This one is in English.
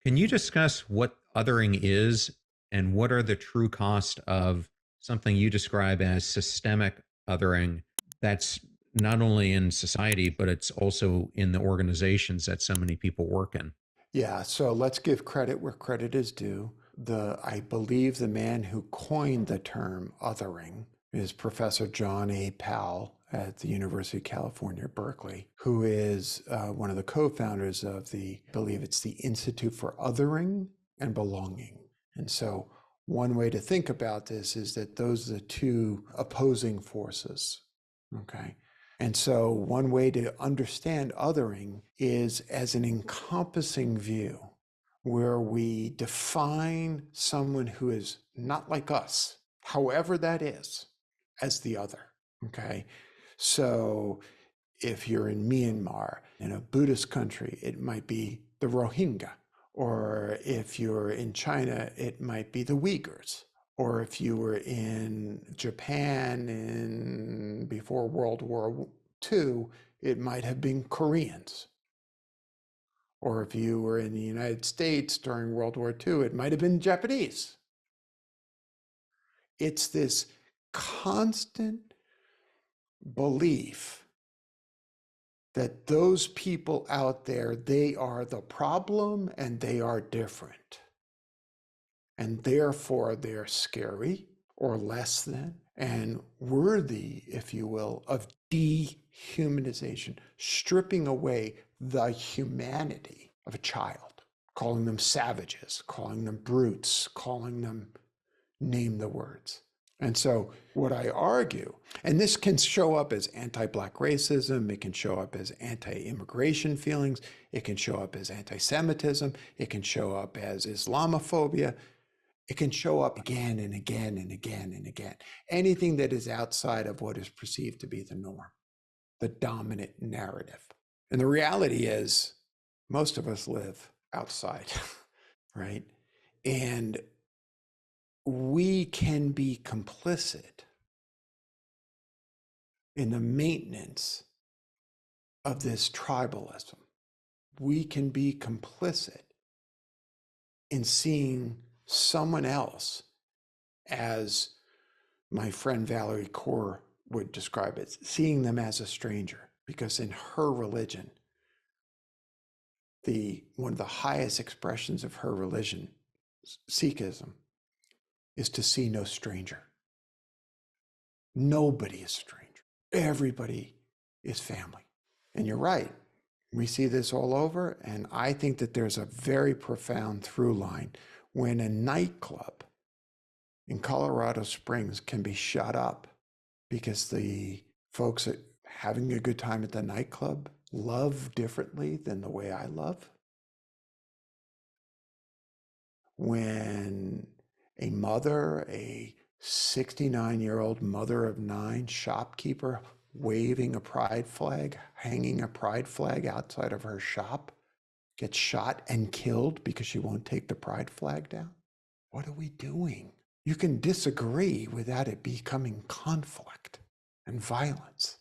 Can you discuss what othering is and what are the true cost of something you describe as systemic othering that's not only in society, but it's also in the organizations that so many people work in? Yeah, so let's give credit where credit is due. I believe the man who coined the term othering is Professor John A. Powell at the University of California, Berkeley, who is one of the co-founders of I believe it's the Institute for Othering and Belonging. And so one way to think about this is that those are the two opposing forces. Okay. And so, one way to understand othering is as an encompassing view where we define someone who is not like us, however that is, as the other. Okay. So, if you're in Myanmar, in a Buddhist country, it might be the Rohingya. Or if you're in China, it might be the Uyghurs. Or if you were in Japan before World War II, it might have been Koreans. Or if you were in the United States during World War II, it might have been Japanese. It's this constant belief that those people out there, they are the problem and they are different. And therefore they're scary or less than and worthy, if you will, of dehumanization, stripping away the humanity of a child, calling them savages, calling them brutes, calling them name the words. And so what I argue, and this can show up as anti-Black racism, it can show up as anti-immigration feelings, it can show up as anti-Semitism, it can show up as Islamophobia, it can show up again and again and again and again. Anything that is outside of what is perceived to be the norm, the dominant narrative. And the reality is, most of us live outside, right? And we can be complicit in the maintenance of this tribalism. We can be complicit in seeing someone else as my friend Valerie Kaur would describe it, seeing them as a stranger, because in her religion, one of the highest expressions of her religion, Sikhism, is to see no stranger. Nobody is a stranger. Everybody is family. And you're right. We see this all over. And I think that there's a very profound through line when a nightclub in Colorado Springs can be shut up because the folks that having a good time at the nightclub love differently than the way I love. When a mother, a 69-year-old mother of 9 shopkeeper waving a pride flag, hanging a pride flag outside of her shop, gets shot and killed because she won't take the pride flag down. What are we doing? You can disagree without it becoming conflict and violence.